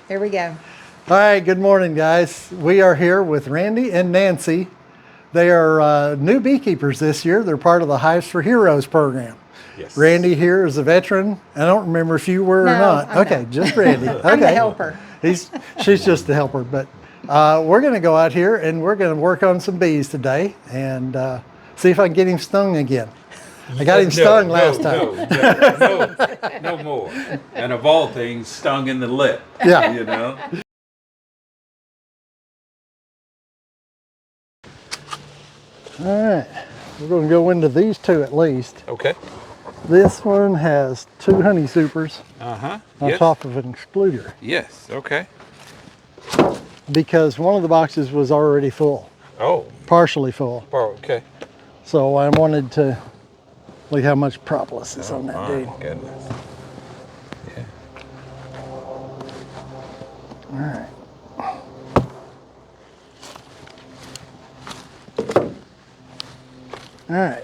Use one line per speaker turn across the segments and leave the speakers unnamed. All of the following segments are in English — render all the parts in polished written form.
Here we go.
All right, good morning, guys. We are here with Randy and Nancy. They are new beekeepers this year. They're part of the Hives for Heroes program.
Yes.
Randy here is a veteran. I don't remember if you were or not.
I'm
Okay,
not.
just Randy. Okay.
I'm the helper.
She's just the helper. But we're going to go out here and we're going to work on some bees today and see if I can get him stung again. I got him stung last time.
No more. And of all things, stung in the lip.
Yeah.
You know?
All right, we're going to go into these two at least.
Okay.
This one has 2 honey supers
Uh-huh.
on
Yes.
top of an excluder
Yes. Okay.
because one of the boxes was already full,
Oh.
partially full.
Oh, okay.
So I wanted to look how much propolis is on that
My
dude.
goodness. Yeah.
All right. All right.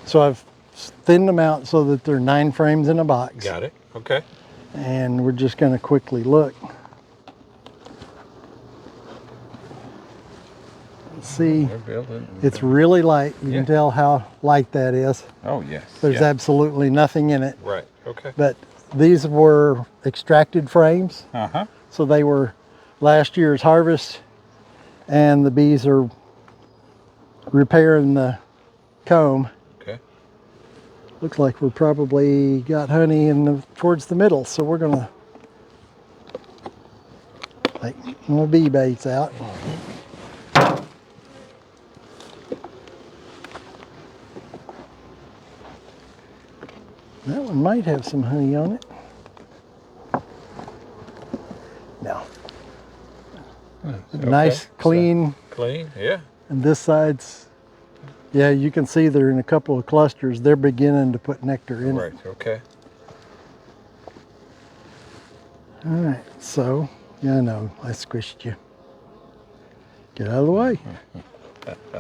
So I've thinned them out so that they're 9 frames in a box.
Got it. Okay.
And we're just going to quickly look. See,
We're building.
it's really light. You
Yeah.
can tell how light that is.
Oh, yes.
There's
yeah.
absolutely nothing in it.
Right. Okay.
But these were extracted frames.
Uh-huh.
So they were last year's harvest, and the bees are repairing the comb.
Okay.
Looks like we're probably got honey towards the middle, so we're gonna take more bee baits out. That one might have some honey on it. No.
Okay.
Nice, clean.
So, clean. Yeah.
And this side's, yeah, you can see they're in a couple of clusters. They're beginning to put nectar in
Right.
it.
Okay.
All right, so, yeah, I know, I squished you. Get out of the way.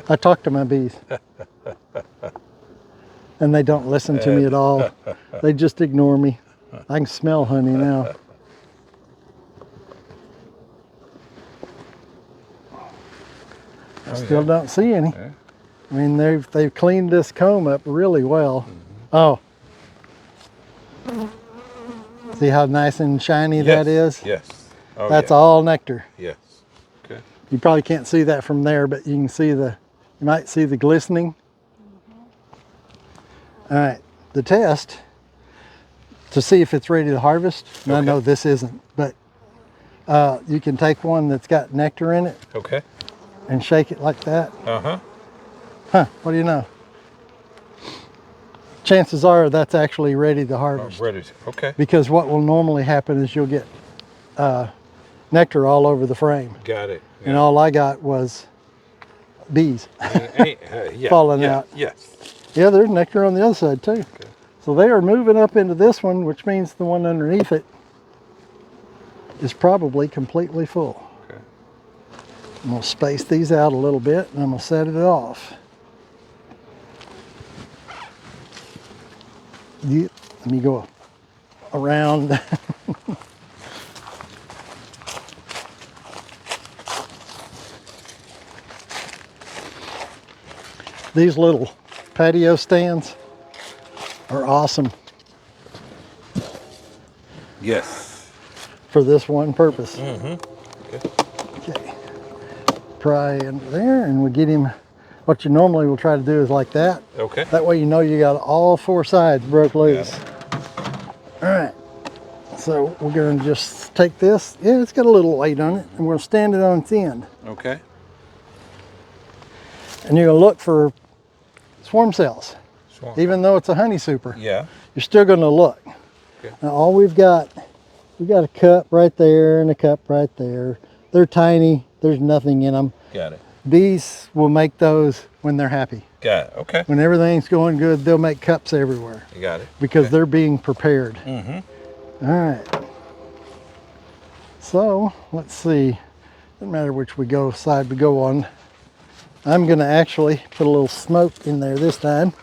I talk to my bees. And they don't listen to me at all. They just ignore me. I can smell honey now. I still don't see any.
Yeah.
I mean, they've cleaned this comb up really well. Oh. See how nice and shiny that is?
Yes. Oh,
That's
yeah.
all nectar.
Yes. Okay.
You probably can't see that from there, but you can see you might see the glistening. All right, the test to see if it's ready to harvest, and I
Okay.
know this isn't, but you can take one that's got nectar in it
Okay.
and shake it like that.
Uh-huh.
Huh, what do you know? Chances are that's actually ready to
Oh,
harvest.
ready. Okay.
Because what will normally happen is you'll get nectar all over the frame.
Got it.
And all I got was bees.
Yeah.
falling
yeah,
out.
Yes.
Yeah, there's nectar on the other side too. So they are moving up into this one, which means the one underneath it is probably completely full.
Okay.
I'm gonna space these out a little bit and I'm gonna set it off. Let me go around. These little patio stands are awesome
Yes.
for this one purpose.
Mm-hmm. Okay.
Okay, pry under there and we get him. What you normally will try to do is like that.
Okay.
That way you know you got all 4 sides broke loose. All right, so we're gonna just take this. Yeah, it's got a little weight on it, and we're gonna stand it on its end.
Okay.
And you're gonna look for swarm cells.
Swarm.
Even though it's a honey super,
Yeah.
you're still gonna look.
Okay.
Now all we got a cup right there and a cup right there. They're tiny, there's nothing in them.
Got it.
Bees will make those when they're happy.
Got it. Okay.
When everything's going good, they'll make cups everywhere
You got it.
because
Okay.
they're being prepared.
Mm-hmm.
All right. So let's see. Doesn't matter which side we go on. I'm gonna actually put a little smoke in there this time.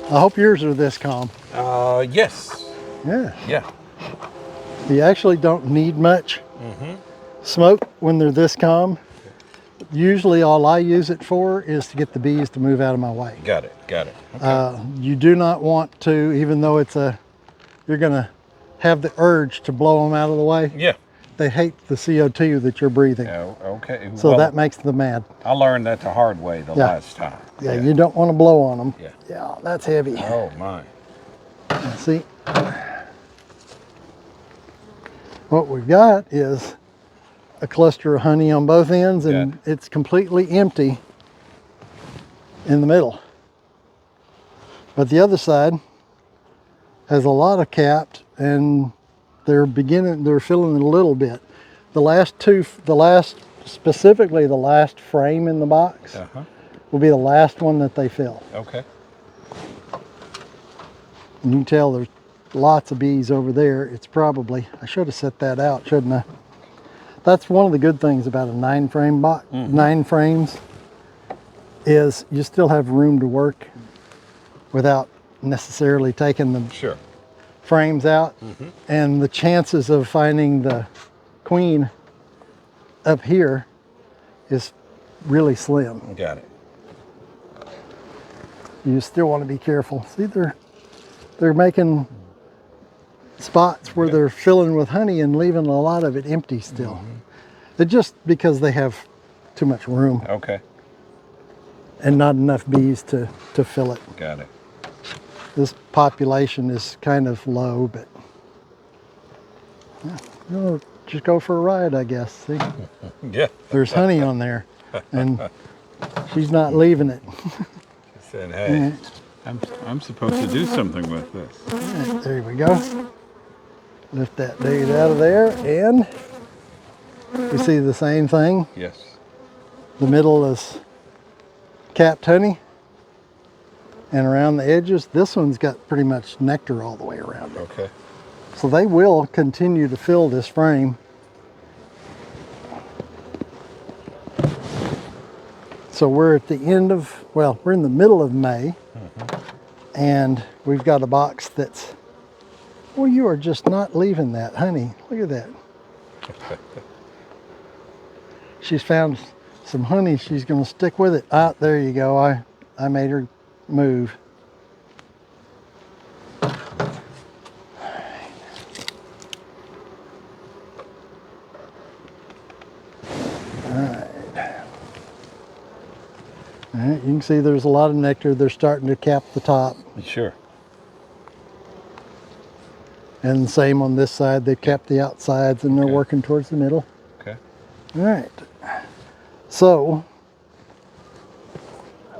I hope yours are this calm.
Yes.
Yeah.
Yeah.
You actually don't need much smoke when they're this calm. Usually all I use it for is to get the bees to move out of my way.
Got it. Got it. Okay.
You do not want to, even though you're gonna have the urge to blow them out of the way.
Yeah.
They hate the CO2 that you're breathing.
Oh, okay.
So
well,
that makes them mad.
I learned that the hard way the last time.
Yeah, you don't want to blow on them.
Yeah.
Yeah, that's heavy.
Oh my.
See, what we've got is a cluster of honey on both ends, and it's completely empty in the middle. But the other side has a lot of capped, and they're filling it a little bit. Specifically the last frame in the box will be the last one that they fill.
Okay.
And you can tell there's lots of bees over there. It's probably, I should have set that out, shouldn't I? That's one of the good things about a 9-frame box. 9 frames is you still have room to work without necessarily taking the frames out. And the chances of finding the queen up here is really slim.
Got it.
You still want to be careful. See, they're making spots where they're filling with honey and leaving a lot of it empty still. It's just because they have too much room.
Okay.
And not enough bees to fill it.
Got it.
This population is kind of low, but yeah, you'll just go for a ride, I guess. See?
Yeah.
There's honey on there, and she's not leaving it.
Said, hey, I'm supposed to do something with this.
Right, there we go. Lift that dude out of there, and you see the same thing.
Yes.
The middle is capped honey, and around the edges, this one's got pretty much nectar all the way around it.
Okay.
So they will continue to fill this frame. So we're at the end of, well, we're in the middle of May, and we've got a box that's, well, you are just not leaving that, honey. Look at that. She's found some honey. She's going to stick with it. Ah, there you go. I made her move. All right, you can see there's a lot of nectar. They're starting to cap the top.
Sure.
And the same on this side. They've capped the outsides, and they're working towards the middle.
Okay.
All right. So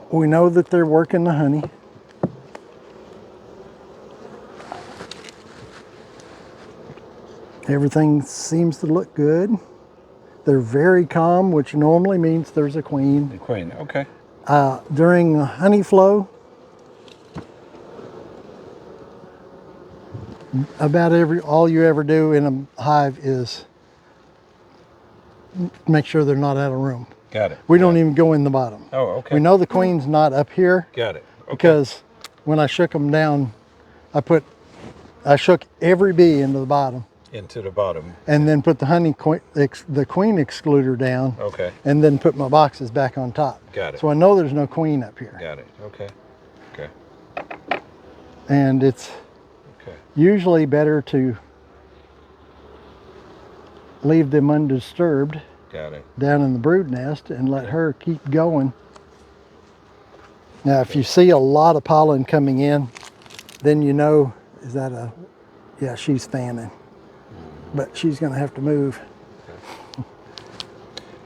we know that they're working the honey. Everything seems to look good. They're very calm, which normally means there's a queen.
The queen, okay.
During honey flow, all you ever do in a hive is make sure they're not out of room.
Got it.
We don't even go in the bottom.
Oh, okay.
We know the queen's not up here.
Got it. Okay.
Because when I shook them down, I shook every bee into the bottom.
Into the bottom.
And then put the the queen excluder down.
Okay.
And then put my boxes back on top.
Got it.
So I know there's no queen up here.
Got it. Okay. Okay.
And it's usually better to leave them undisturbed.
Got it.
Down in the brood nest and let her keep going. Now, if you see a lot of pollen coming in, then you know, yeah, she's fanning. But she's going to have to move.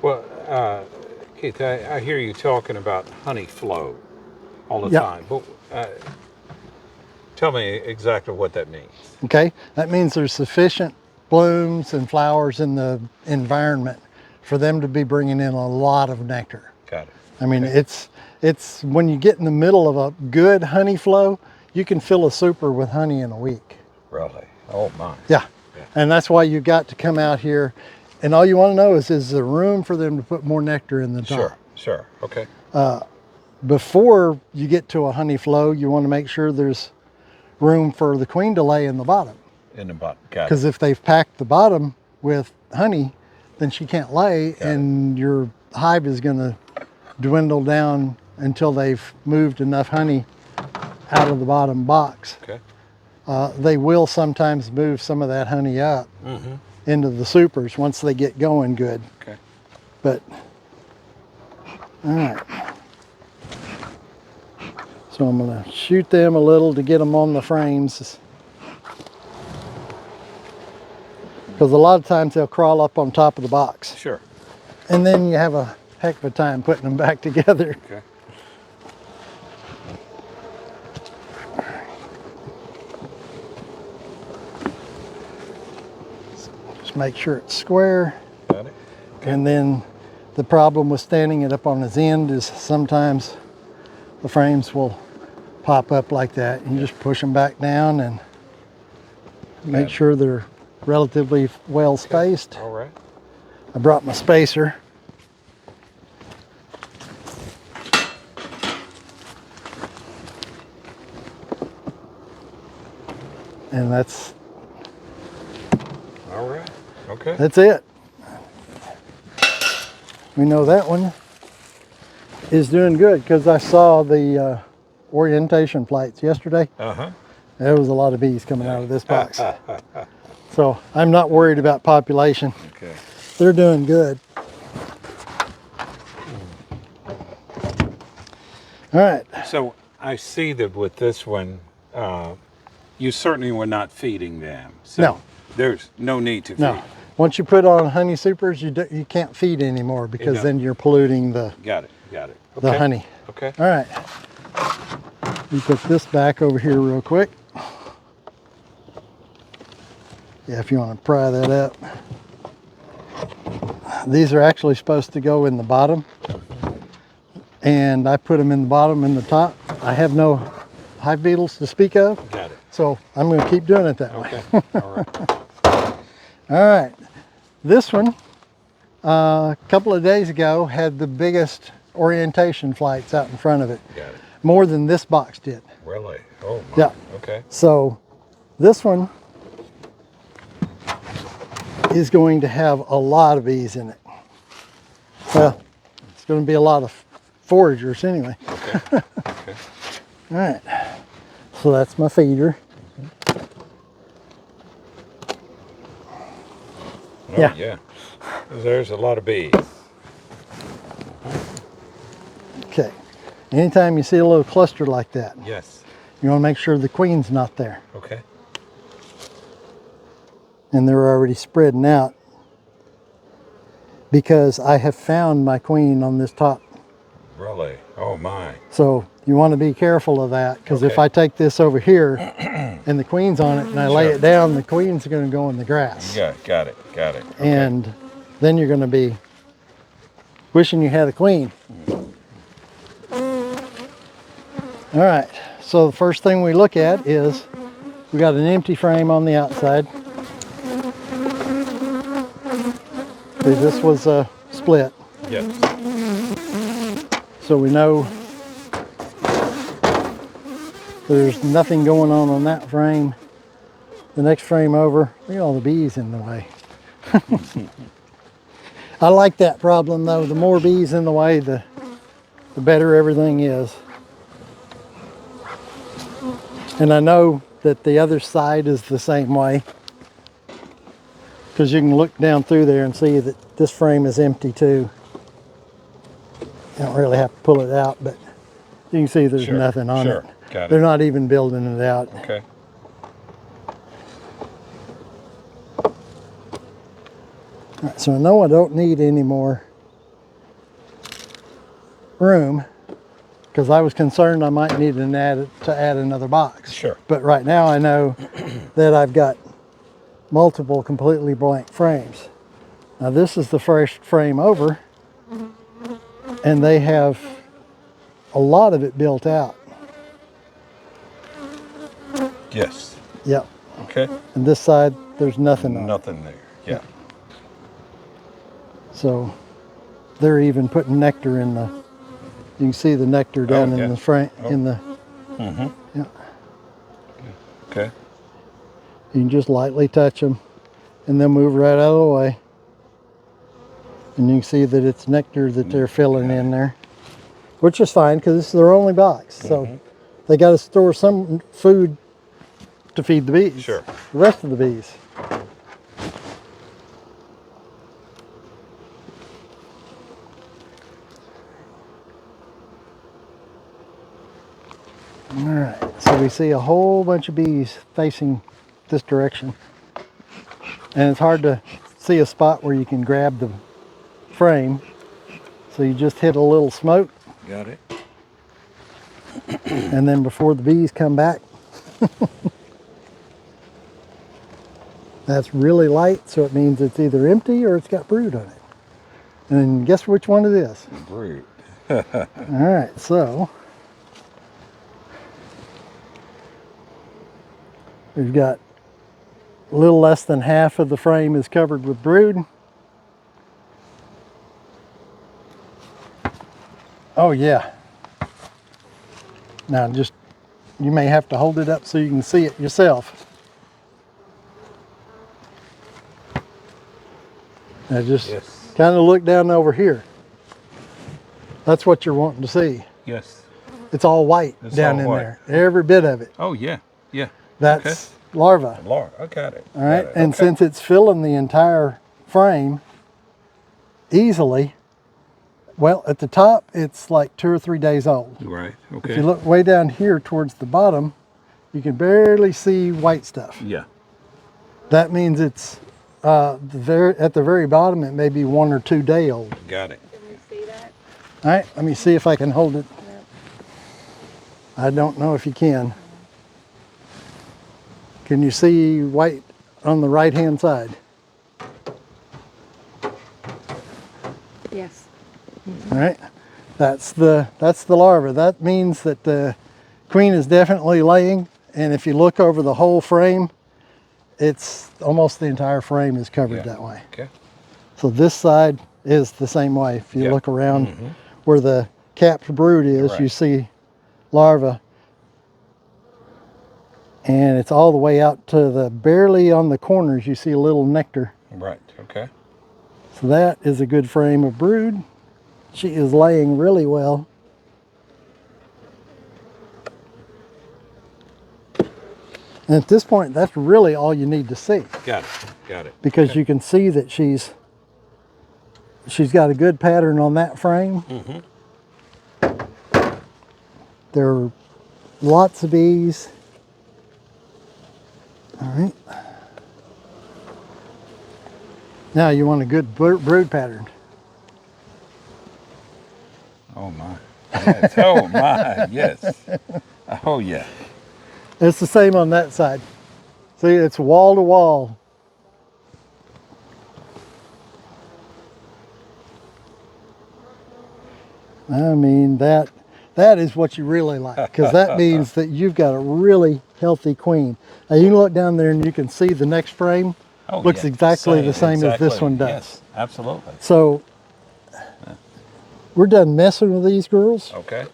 Well, Keith, I hear you talking about honey flow all the time. But tell me exactly what that means.
Okay, that means there's sufficient blooms and flowers in the environment for them to be bringing in a lot of nectar.
Got it.
I mean, it's when you get in the middle of a good honey flow, you can fill a super with honey in a week.
Really? Oh my.
Yeah. And that's why you got to come out here, and all you want to know is there room for them to put more nectar in the top?
Sure. Okay.
Before you get to a honey flow, you want to make sure there's room for the queen to lay in the bottom.
In the bottom. Got
Because
it.
if they've packed the bottom with honey, then she can't lay,
Got
and your hive is going to dwindle down until they've moved enough honey out of the bottom box.
Okay.
They will sometimes move some of that honey up into the supers once they get going good.
Okay.
But, all right. So I'm going to shoot them a little to get them on the frames. Because a lot of times they'll crawl up on top of the box.
Sure.
And then you have a heck of a time putting them back together.
Okay.
Just make sure it's square.
Got it. Okay.
And then the problem with standing it up on its end is sometimes the frames will pop up like that. You just push them back down and make sure they're relatively well spaced.
All right.
I brought my spacer. And that's
All right. Okay.
it. We know that one is doing good because I saw the orientation flights yesterday.
Uh-huh.
There was a lot of bees coming out of this box. So I'm not worried about population.
Okay.
They're doing good. All right.
So I see that with this one, you certainly were not feeding them. So
No.
there's no need to feed.
No. Once you put on honey supers, you can't feed anymore because
know.
then you're polluting the
Got it. Got it.
the
Okay.
honey.
Okay.
All right. We put this back over here real quick. Yeah, if you want to pry that up. These are actually supposed to go in the bottom. And I put them in the bottom and the top. I have no hive beetles to speak of.
Got it.
So I'm going to keep doing it that way.
Okay. All right.
All right. This one, a couple of days ago, had the biggest orientation flights out in front of it.
Got it.
More than this box did.
Really? Oh my.
Yeah.
Okay.
So this one is going to have a lot of bees in it. Well, it's going to be a lot of foragers anyway.
Okay. Okay.
All right. So that's my feeder.
Oh,
Yeah.
yeah. There's a lot of bees.
Okay. Anytime you see a little cluster like that,
Yes.
you want to make sure the queen's not there.
Okay.
And they're already spreading out because I have found my queen on this top.
Really? Oh my.
So you want to be careful of that because if
Okay.
I take this over here and the queen's on it and I lay
Sure.
it down, the queen's going to go in the grass.
Yeah. Got it. Got it. Okay.
And then you're going to be wishing you had a queen. All right, so the first thing we look at is we got an empty frame on the outside. See, this was a split,
Yes.
so we know there's nothing going on that frame. The next frame over, look at all the bees in the way. I like that problem though. The more bees in the way, the better everything is. And I know that the other side is the same way because you can look down through there and see that this frame is empty too. You don't really have to pull it out, but you can see there's
Sure,
nothing on
sure.
it.
Got it.
They're not even building it out.
Okay.
All right, so I know I don't need any more room because I was concerned I might need to add another box.
Sure.
But right now I know that I've got multiple completely blank frames. Now this is the first frame over and they have a lot of it built out.
Yes.
Yep.
Okay.
And this side, there's nothing on it.
Nothing there. Yeah.
So they're even putting nectar in the, you can see the nectar down
yeah.
in the front,
Oh.
in the,
Mm-hmm.
yeah.
Okay.
You can just lightly touch them and they'll move right out of the way. And you can see that it's nectar that they're filling in there, which is fine because this is their only box. So they got to store some food to feed the bees.
Sure.
The rest of the bees. All right, so we see a whole bunch of bees facing this direction. And it's hard to see a spot where you can grab the frame. So you just hit a little smoke.
Got it.
And then before the bees come back, that's really light, so it means it's either empty or it's got brood on it. And guess which one it is?
Brood.
All right, so we've got a little less than half of the frame is covered with brood. Oh yeah. Now just, you may have to hold it up so you can see it yourself. Now just kind of look down over here. That's what you're wanting to see.
Yes.
It's all white down in there. Every bit of it.
Oh yeah. Yeah.
That's larva.
Larva. I got it.
All right. And since it's filling the entire frame easily, well, at the top, it's like 2 or 3 days old.
Right. Okay.
If you look way down here towards the bottom, you can barely see white stuff.
Yeah.
That means it's at the very bottom, it may be 1 or 2 day old.
Got it.
Can we see that?
All right, let me see if I can hold it.
Yep.
I don't know if you can. Can you see white on the right-hand side?
Yes.
All right, that's the larva. That means that the queen is definitely laying, and if you look over the whole frame, it's almost the entire frame is covered that way.
Okay.
So this side is the same way. If you look around where the capped brood is, you see larva. And it's all the way out to the, barely on the corners, you see a little nectar.
Right. Okay.
So that is a good frame of brood. She is laying really well. And at this point, that's really all you need to see.
Got it. Got it.
Because you can see that she's got a good pattern on that frame. There are lots of bees. All right. Now you want a good brood pattern.
Oh my. Yes. Oh my. Yes. Oh yeah.
It's the same on that side. See, it's wall to wall. I mean, that is what you really like, because that means that you've got a really healthy queen. Now you can look down there and you can see the next frame looks exactly the same as this one does.
Yes, absolutely.
So we're done messing with these girls.
Okay.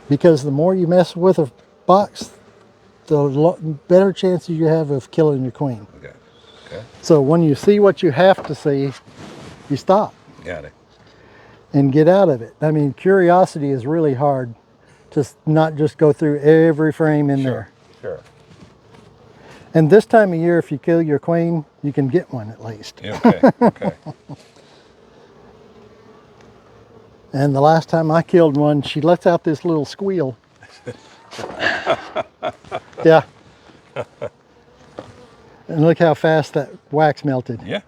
Because the more you mess with a box, the better chances you have of killing your queen.
Okay. Okay.
So when you see what you have to see, you stop.
Got it.
And get out of it. I mean, curiosity is really hard to not just go through every frame in there.
Sure.
And this time of year, if you kill your queen, you can get one at least.
Okay. Okay.
And the last time I killed one, she lets out this little squeal. Yeah. And look how fast that wax melted.
Yeah.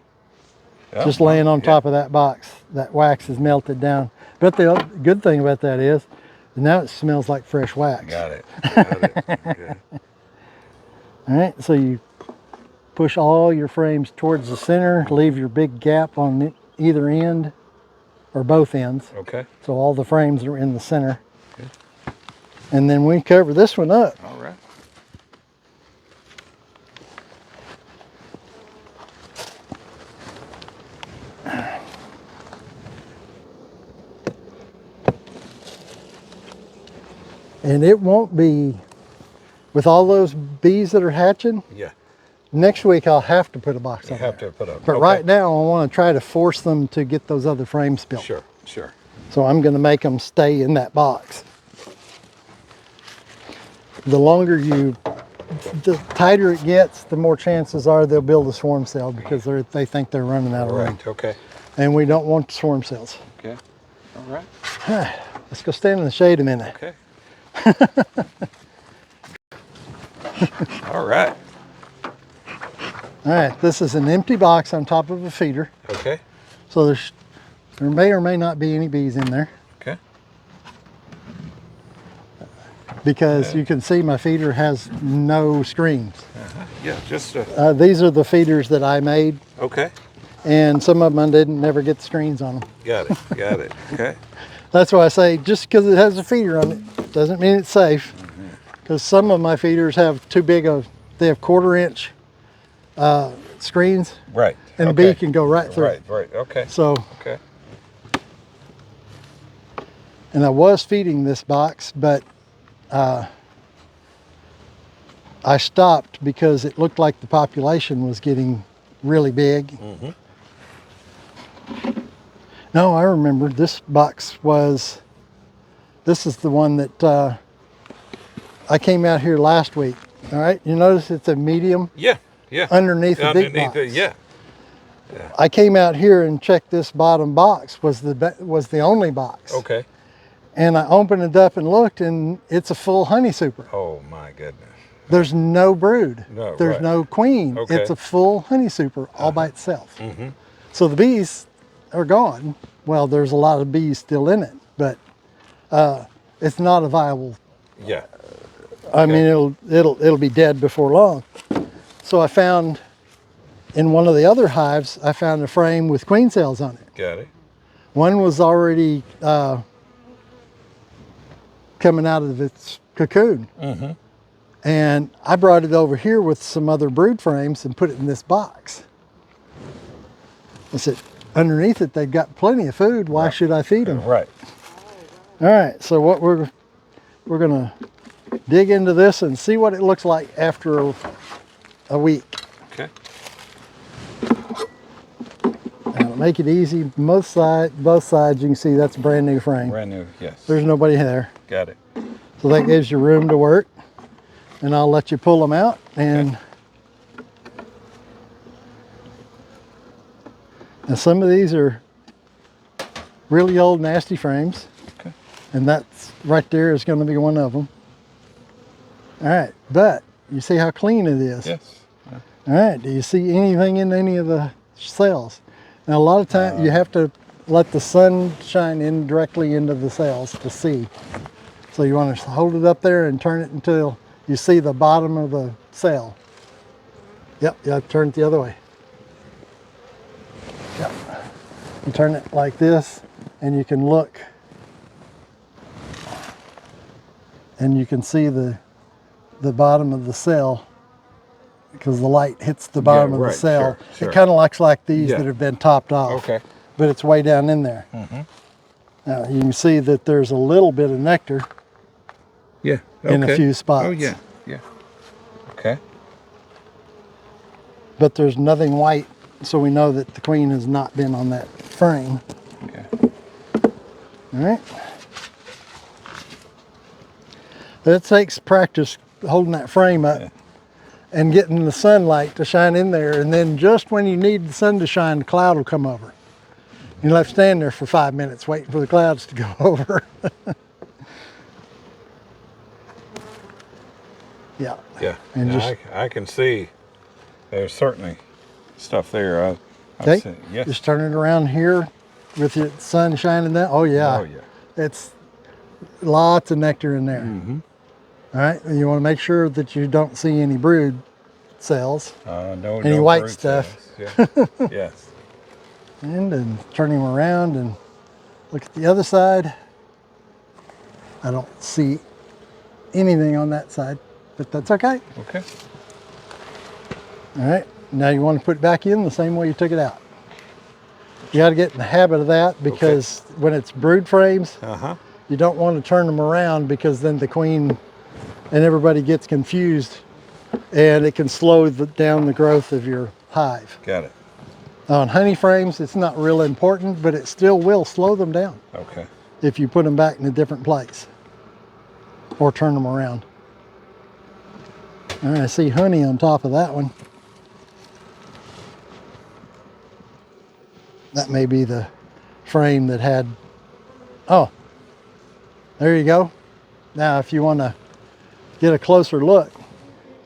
Just laying on top of that box, that wax is melted down. But the good thing about that is, now it smells like fresh wax.
Got it. Got it. Okay.
All right, so you push all your frames towards the center, leave your big gap on either end, or both ends.
Okay.
So all the frames are in the center. Okay. And then we cover this one up.
All right.
And it won't be with all those bees that are hatching,
Yeah.
next week I'll have to put a box
You
on
have
there.
to put up.
But right now I want to try to force them to get those other frames built.
Sure, sure.
So I'm going to make them stay in that box. The longer the tighter it gets, the more chances are they'll build a swarm cell because they think they're running out of room.
Right, okay.
And we don't want swarm cells.
Okay. All right.
Let's go stand in the shade a minute.
Okay. All right.
All right, this is an empty box on top of a feeder.
Okay.
So there may or may not be any bees in there
Okay.
because you can see my feeder has no screens.
Yeah, just
These are the feeders that I made,
okay.
and some of them I didn't never get the screens on them.
Got it. Got it. Okay.
That's why I say just because it has a feeder on it doesn't mean it's safe. Because some of my feeders have too big of, they have 1/4 inch screens,
Right.
and
okay.
the bee can go right through.
Right, right. Okay.
So,
Okay.
and I was feeding this box, but I stopped because it looked like the population was getting really big.
Mm-hmm.
No, I remember this box was, this is the one that I came out here last week. All right, you notice it's a medium
Yeah. Yeah.
underneath the big box.
Yeah.
I came out here and checked this bottom box was the only box.
Okay.
And I opened it up and looked, and it's a full honey super.
Oh my goodness.
There's no brood.
No,
There's
right.
no queen.
Okay.
It's a full honey super all by itself.
Mm-hmm.
So the bees are gone. Well, there's a lot of bees still in it, but it's not a viable.
Yeah.
I mean, it'll be dead before long. So I found in one of the other hives, I found a frame with queen cells on it.
Got it.
One was already coming out of its cocoon.
Mm-hmm.
And I brought it over here with some other brood frames and put it in this box. I said, underneath it, they've got plenty of food. Why should I feed them?
Right.
All right, so what we're gonna dig into this and see what it looks like after a week.
Okay.
Now, to make it easy, both sides you can see that's a brand new frame.
Brand new. Yes.
There's nobody there.
Got it.
So that gives you room to work. And I'll let you pull them out. And now some of these are really old, nasty frames.
Okay.
And that's right there is going to be one of them. All right, but you see how clean it is.
Yes. Yeah.
All right, do you see anything in any of the cells? Now, a lot of times you have to let the sun shine in directly into the cells to see. So you want to hold it up there and turn it until you see the bottom of the cell. Yep, you have to turn it the other way. Yep. You turn it like this and you can look and you can see the bottom of the cell because the light hits the bottom of the cell.
Sure.
It kind of looks like these that have been topped off.
Okay.
But it's way down in there.
Mm-hmm.
Now you can see that there's a little bit of nectar
Yeah.
in a few spots.
Oh yeah. Yeah. Okay.
But there's nothing white, so we know that the queen has not been on that frame.
Okay.
All right. It takes practice holding that frame up and getting the sunlight to shine in there, and then just when you need the sun to shine, the cloud will come over. You'll have to stand there for 5 minutes waiting for the clouds to go over. Yeah.
Yeah.
And
Yeah,
just
I can see there's certainly stuff there. I've
okay.
seen, yes.
Just turn it around here with the sun shining down. Oh yeah.
Oh yeah.
It's lots of nectar in there.
Mm-hmm.
All right. And you want to make sure that you don't see any brood cells.
No.
Any
no
white
fruit
stuff.
cells. Yeah. Yes.
And then turn him around and look at the other side. I don't see anything on that side, but that's okay.
Okay.
All right, now you want to put it back in the same way you took it out. You got to get in the habit of that because when it's brood frames,
Uh-huh.
you don't want to turn them around because then the queen and everybody gets confused, and it can slow down the growth of your hive.
Got it.
On honey frames, it's not real important, but it still will slow them down
Okay.
if you put them back in a different place or turn them around. All right, I see honey on top of that one. That may be the frame that had, oh, there you go. Now, if you want to get a closer look,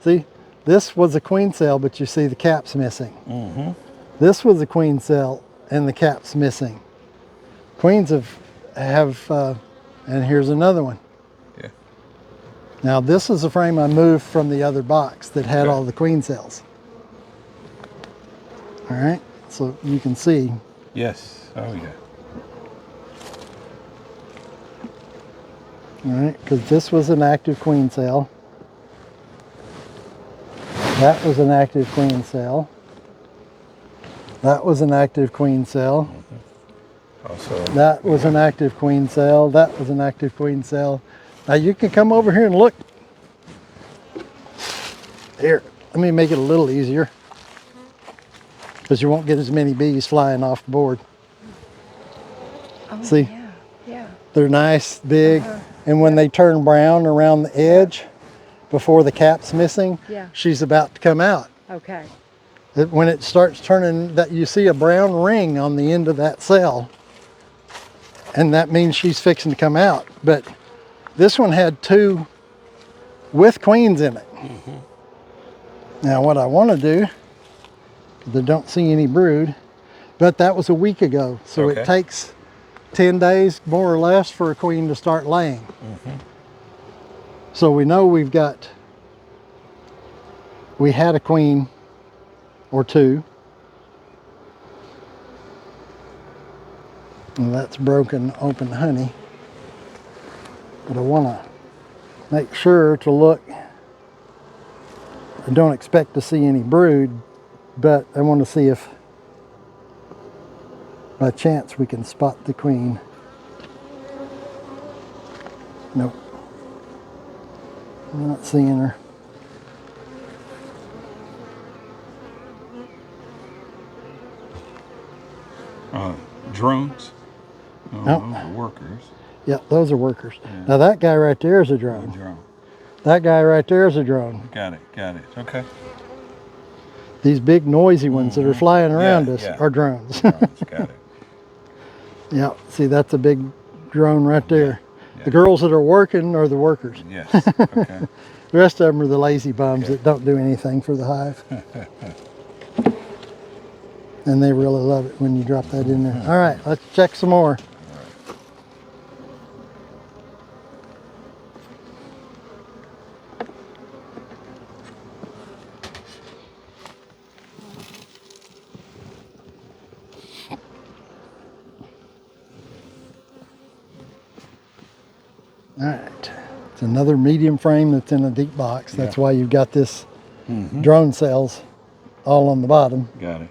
see, this was a queen cell, but you see the cap's missing.
Mm-hmm.
This was a queen cell and the cap's missing. Queens have and here's another one.
Yeah.
Now this is a frame I moved from the other box that had
Okay.
all the queen cells. All right, so you can see.
Yes. Oh yeah.
All right, because this was an active queen cell. That was an active queen cell. That was an active queen cell.
Also.
That was an active queen cell. That was an active queen cell. Now you can come over here and look. Here, let me make it a little easier, because you won't get as many bees flying off the board.
Oh,
See?
Yeah. Yeah.
They're nice, big, and when they turn brown around the edge, before the cap's missing,
Yeah.
she's about to come out.
Okay.
When it starts turning, that you see a brown ring on the end of that cell, and that means she's fixing to come out. But this one had 2 with queens in it. Now what I want to do, because I don't see any brood, but that was a week ago, so
Okay.
it takes 10 days more or less for a queen to start laying. So we know we had a queen or 2. And that's broken open honey. But I want to make sure to look. I don't expect to see any brood, but I want to see if by chance we can spot the queen. Nope. I'm not seeing her.
Drones. Oh,
Nope.
those are workers.
Yep, those are workers. Now that guy right there is a drone.
Drone.
That guy right there is a drone.
Got it. Got it. Okay.
These big noisy ones that are flying around us
yeah.
are drones.
Drones. Got it.
Yeah, see, that's a big drone right there.
Yeah.
The girls that are working are the workers.
Yes. Okay.
The rest of them are the lazy bums that don't do anything for the hive. And they really love it when you drop that in there. All right, let's check some more. All right, it's another medium frame that's in a deep box. That's why you've got this drone cells all on the bottom.
Got it.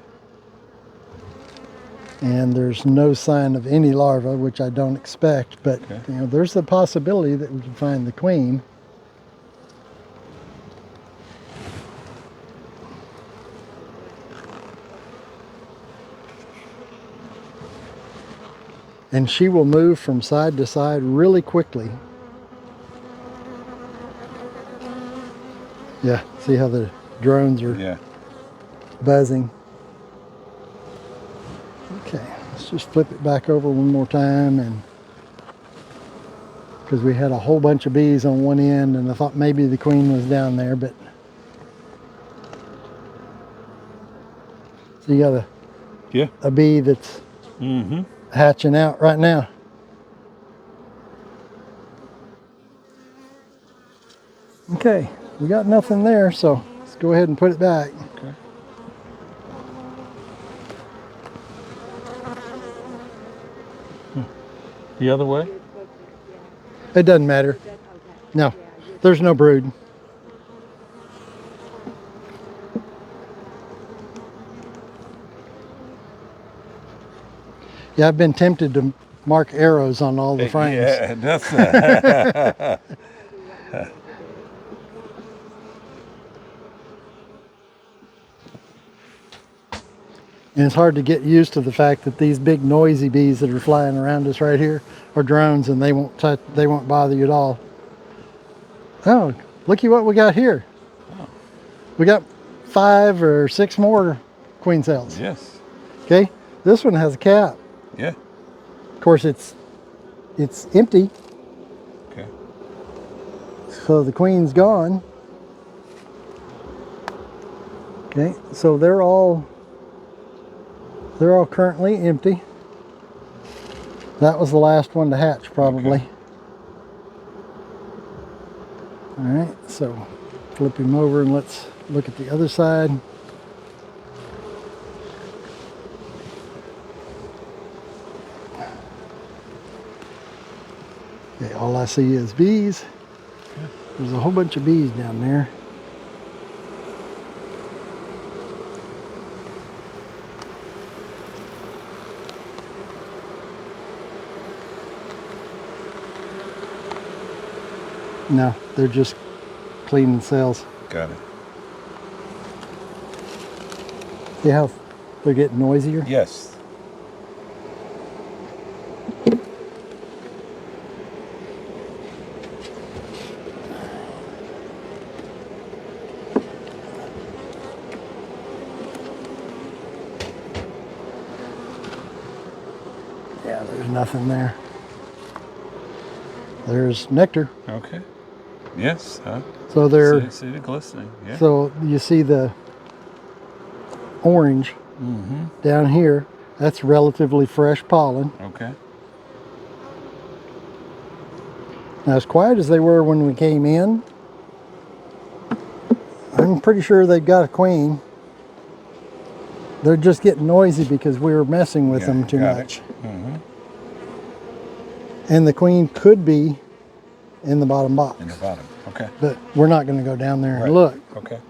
And there's no sign of any larva, which I don't expect, but you know, there's the possibility that we can find the queen. And she will move from side to side really quickly. Yeah, see how the drones are
Yeah.
buzzing. Okay, let's just flip it back over one more time, and because we had a whole bunch of bees on one end, and I thought maybe the queen was down there, but so you got a bee that's hatching out right now. Okay, we got nothing there, so let's go ahead and put it back.
Okay. The other way?
It doesn't matter. No, there's no brood. Yeah, I've been tempted to mark arrows on all the frames.
Yeah, that's
And it's hard to get used to the fact that these big noisy bees that are flying around us right here are drones, and they won't touch, they won't bother you at all. Oh, looky what we got here.
Oh.
We got 5 or 6 more queen cells.
Yes.
Okay, this one has a cap.
Yeah.
Of course, it's empty,
Okay.
so the queen's gone. Okay, so they're all currently empty. That was the last one to hatch, probably.
Okay.
All right, so flip him over and let's look at the other side. Okay, all I see is bees. There's a whole bunch of bees down there. No, they're just cleaning cells.
Got it.
See how they're getting noisier?
Yes.
Yeah, there's nothing there. There's nectar.
Okay. Yes.
So they're
See the glistening. Yeah.
so you see the orange down here. That's relatively fresh pollen.
Okay.
Now, as quiet as they were when we came in, I'm pretty sure they've got a queen. They're just getting noisy because we were messing with them too
got it.
much. And the queen could be in the bottom box.
In the bottom. Okay.
But we're not going to go down there
Right.
and look.
Okay.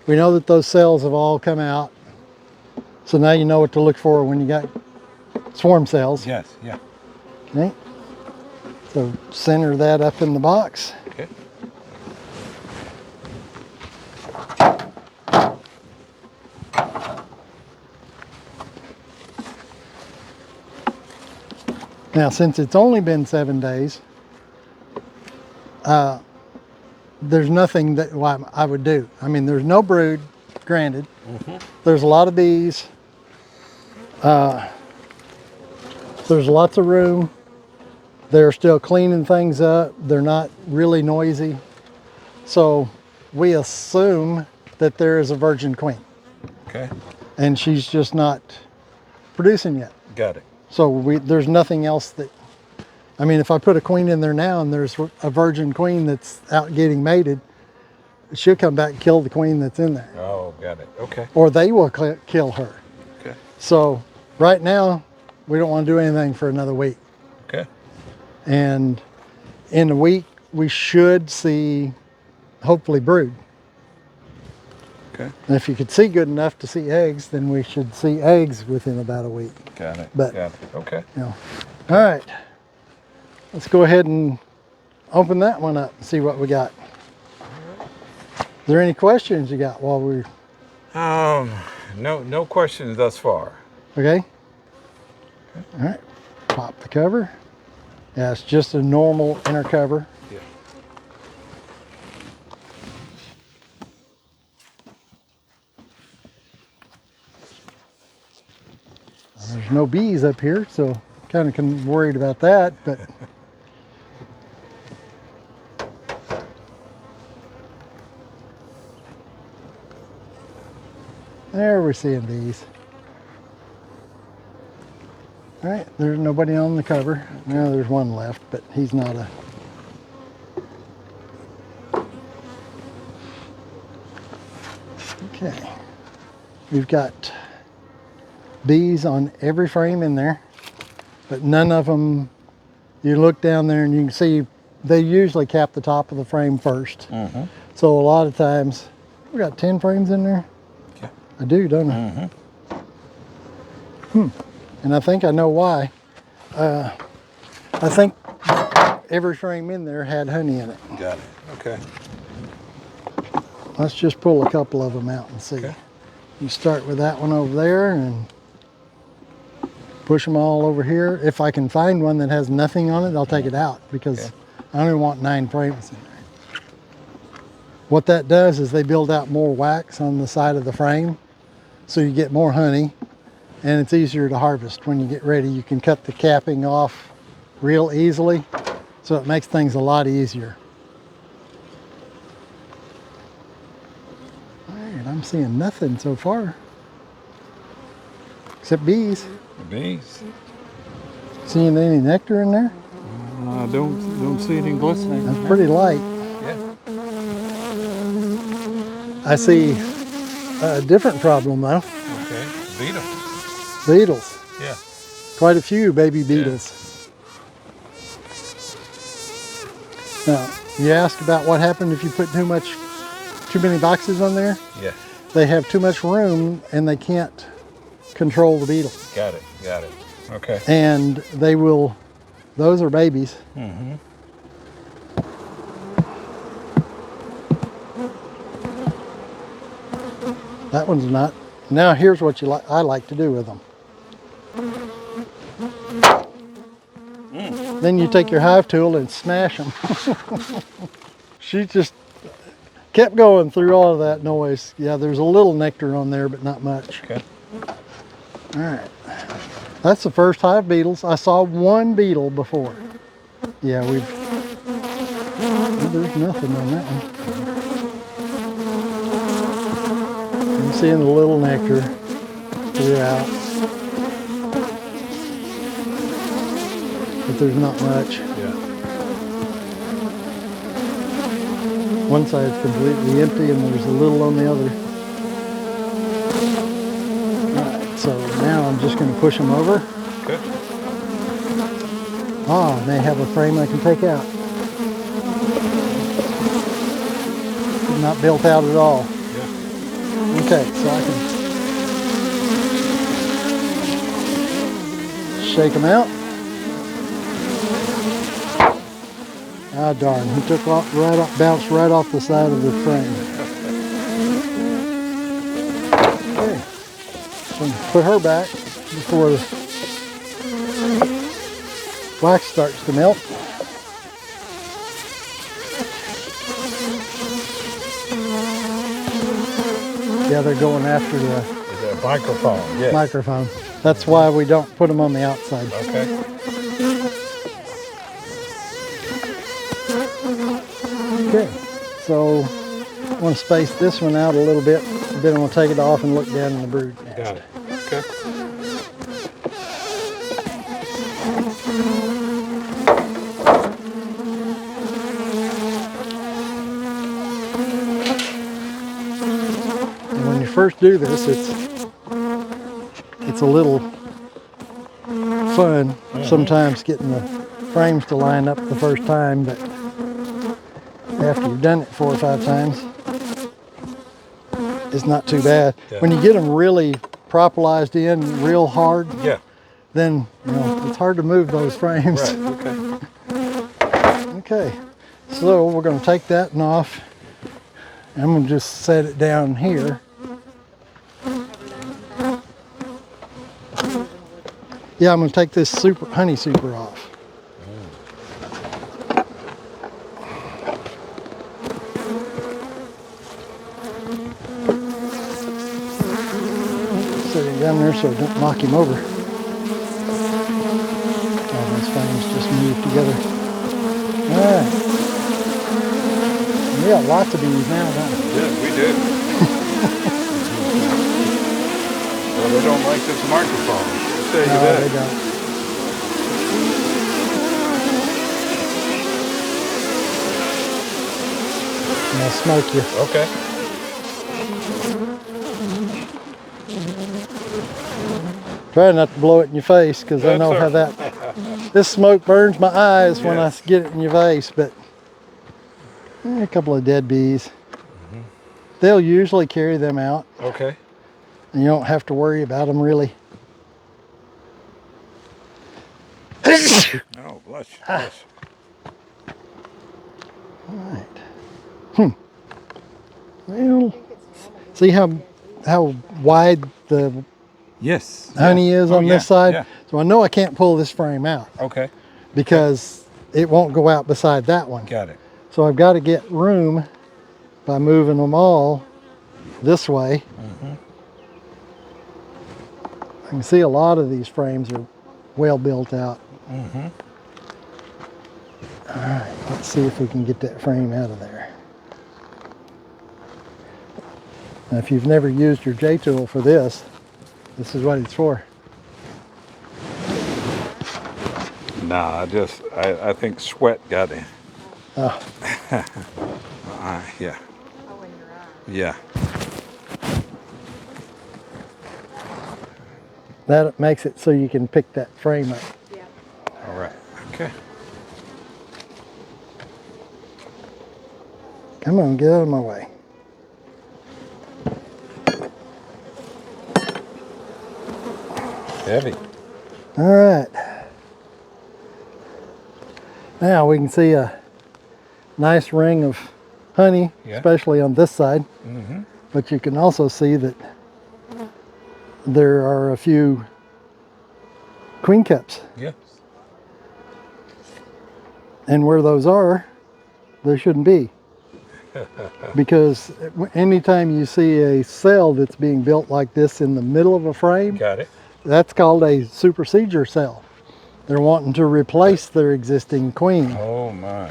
We know that those cells have all come out. So now you know what to look for when you got swarm cells.
Yes. Yeah.
Okay. So center that up in the box.
Okay.
Now, since it's only been 7 days, there's nothing that I would do. I mean, there's no brood, granted. There's a lot of bees. There's lots of room. They're still cleaning things up. They're not really noisy. So we assume that there is a virgin queen,
Okay.
and she's just not producing yet.
Got it.
So there's nothing else that, I mean, if I put a queen in there now and there's a virgin queen that's out getting mated, she'll come back and kill the queen that's in there.
Oh, got it. Okay.
Or they will kill her.
Okay.
So right now, we don't want to do anything for another week.
Okay.
And in a week, we should see, hopefully, brood.
Okay.
And if you could see good enough to see eggs, then we should see eggs within about a week.
Got it.
But-
Got it. Okay.
You know. All right. Let's go ahead and open that one up and see what we got. Is there any questions you got while we're
No questions thus far.
okay? All right. Pop the cover. Yeah, it's just a normal inner cover.
Yeah.
There's no bees up here, so kind of worried about that, but there we're seeing bees. All right, there's nobody on the cover. Now there's one left, but he's not a... Okay. We've got bees on every frame in there, but none of them, you look down there and you can see they usually cap the top of the frame first. So a lot of times, we got 10 frames in there?
Yeah.
I do, don't I? And I think I know why. I think every frame in there had honey in it.
Got it. Okay.
Let's just pull a couple of them out and see.
Okay.
You start with that one over there and push them all over here. If I can find one that has nothing on it, I'll take it out because I only want 9 frames in there. What that does is they build out more wax on the side of the frame, so you get more honey, and it's easier to harvest when you get ready. You can cut the capping off real easily, so it makes things a lot easier. All right, I'm seeing nothing so far, except bees.
Bees.
Seeing any nectar in there?
I don't see anything glistening.
That's pretty light.
Yeah.
I see a different problem though.
Okay. Beetles.
Beetles.
Yeah.
Quite a few baby beetles. Now, you asked about what happened if you put too many boxes on there?
Yeah.
They have too much room and they can't control the beetles.
Got it. Got it. Okay.
And they will, those are babies.
Mm-hmm.
That one's not. Now here's what I like to do with them. Then you take your hive tool and smash them. She just kept going through all of that noise. Yeah, there's a little nectar on there, but not much.
Okay.
All right. That's the first hive beetles. I saw one beetle before. Yeah, well, there's nothing on that one. I'm seeing the little nectar throughout, but there's not much.
Yeah.
One side's completely empty and there's a little on the other. Alright, so now I'm just going to push them over.
Good.
Ah, they have a frame I can take out. Not built out at all.
Yeah.
Okay, so I can shake them out. Ah, darn, he took off bounced right off the side of the frame. Okay, so put her back before the wax starts to melt. Yeah, they're going after the
Microphone. Yes.
microphone. That's why we don't put them on the outside.
Okay.
Okay, so I want to space this one out a little bit, then I'm going to take it off and look down in the brood nest.
Got it. Okay.
And when you first do this, it's a little fun sometimes getting the frames to line up the first time, but after you've done it 4 or 5 times, it's not too bad.
Yeah.
When you get them really propolized in real hard,
Yeah.
then it's hard to move those frames.
Right. Okay.
Okay, so we're going to take that one off. I'm going to just set it down here. Yeah, I'm going to take this honey super off. Set it down there so it don't knock him over. Oh, those frames just move together. All right. We got lots of bees now, don't we?
Yes, we do. Well, they don't like this microphone. I'll tell you
No,
that.
they don't. And I'll smoke you.
Okay.
Try not to blow it in your face because I
That's
know
all
how
right.
this smoke burns my eyes when I
Yes.
get it in your face. But a couple of dead bees. They'll usually carry them out,
Okay.
and you don't have to worry about them really.
Oh, bless you. Bless you.
All right. Well, see how how wide the
Yes.
honey is on this side.
Yeah.
So I know I can't pull this frame out
Okay.
because it won't go out beside that one.
Got it.
So I've got to get room by moving them all this way. I can see a lot of these frames are well built out. All right, let's see if we can get that frame out of there. Now, if you've never used your J-tool for this, this is what it's for.
Nah, I think sweat got in.
Oh,
Yeah. Yeah.
that makes it so you can pick that frame up.
All right. Okay.
Come on, get out of my way.
Heavy.
All right. Now we can see a nice ring of honey,
Yeah.
especially on this side. But you can also see that there are a few queen cups.
Yes.
And where those are, there shouldn't be. Because anytime you see a cell that's being built like this in the middle of a frame,
Got it.
that's called a supersedure cell. They're wanting to replace their existing queen.
Oh my.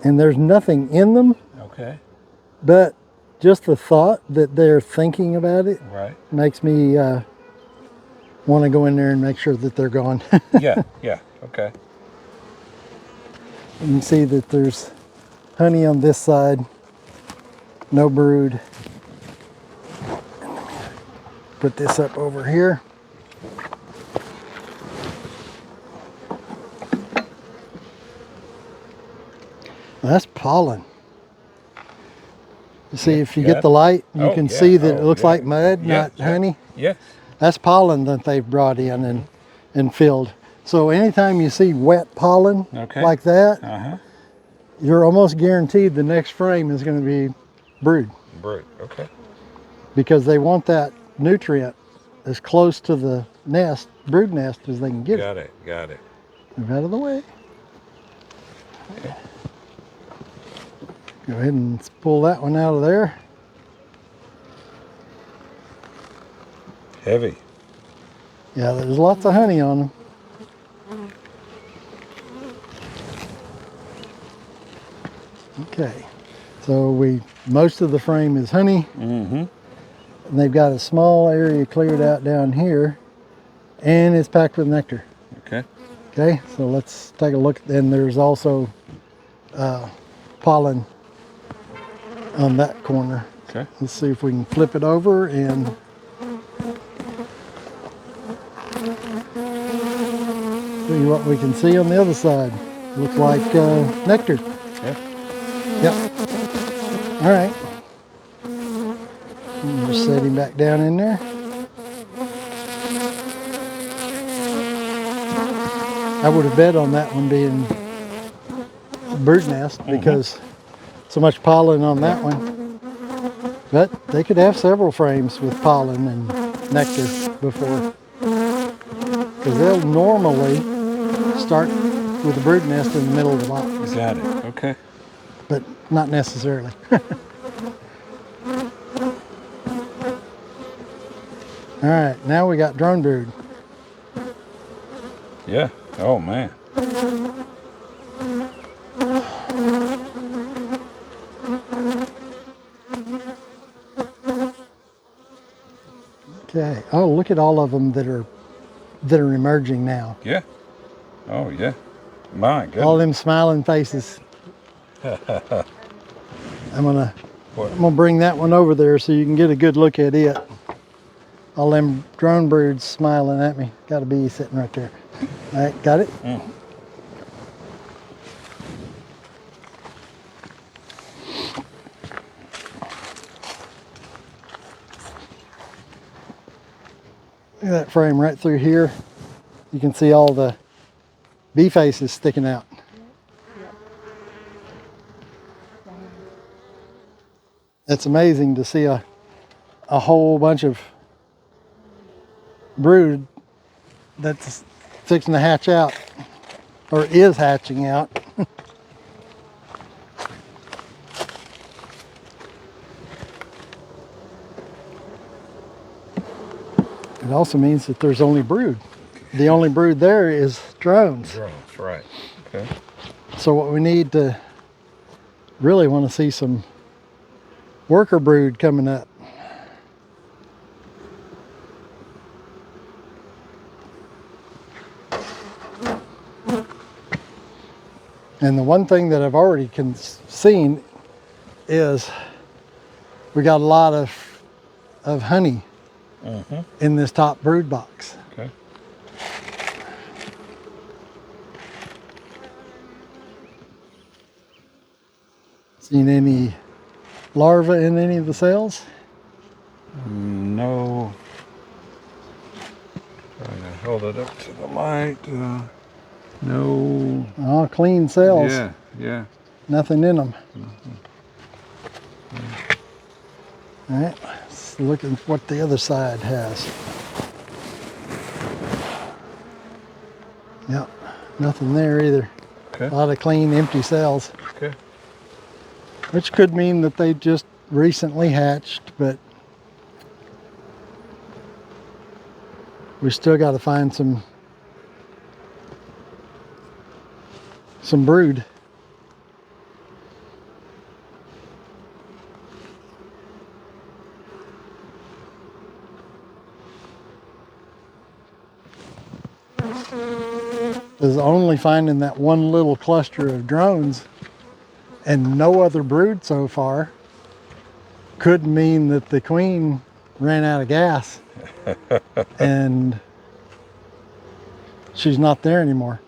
And there's nothing in them,
Okay.
but just the thought that they're thinking about it
Right.
makes me want to go in there and make sure that they're gone.
Yeah. Yeah. Okay.
You can see that there's honey on this side, no brood. Put this up over here. That's pollen. You see, if you
got
get the
it.
light, you
Oh,
can
yeah.
see that it
Oh,
looks
yeah.
like mud,
Yeah,
not
yeah.
honey.
Yes.
That's pollen that they've brought in and filled. So anytime you see wet pollen
Okay.
like that,
Uh-huh.
you're almost guaranteed the next frame is going to be brood,
Brood. Okay.
because they want that nutrient as close to the nest, brood nest, as they can get it.
Got it. Got it.
Move out of the way. Go ahead and pull that one out of there.
Heavy.
Yeah, there's lots of honey on them. Okay, so most of the frame is honey. And they've got a small area cleared out down here, and it's packed with nectar.
Okay.
Okay, so let's take a look. And there's also pollen on that corner.
Okay.
Let's see if we can flip it over and see what we can see on the other side. Looks like nectar.
Yeah.
Yep. All right. And just set him back down in there. I would have bet on that one being a bird nest because so much pollen on that one. But they could have several frames with pollen and nectar before. Because they'll normally start with a bird nest in the middle of the box.
Got it. Okay.
But not necessarily. All right, now we got drone brood.
Yeah. Oh man.
Okay. Oh, look at all of them that are emerging now.
Yeah. Oh yeah. My goodness.
All them smiling faces. I'm gonna bring that one over there so you can get a good look at it. All them drone birds smiling at me. Got a bee sitting right there. All right, got it? Look at that frame right through here. You can see all the bee faces sticking out. It's amazing to see a whole bunch of brood that's fixing to hatch out, or is hatching out. It also means that there's only brood. The only brood there is drones.
Drones, right. Okay.
So what we need to really want to see some worker brood coming up. And the one thing that I've already seen is we got a lot of honey in this top brood box.
Okay.
Seen any larvae in any of the cells?
No. Trying to hold it up to the light. No.
Oh, clean cells.
Yeah, yeah.
Nothing in them. All right, let's look at what the other side has. Yep, nothing there either.
Okay.
A lot of clean, empty cells,
Okay.
which could mean that they just recently hatched, but we still got to find some brood. Is only finding that one little cluster of drones and no other brood so far could mean that the queen ran out of gas and she's not there anymore.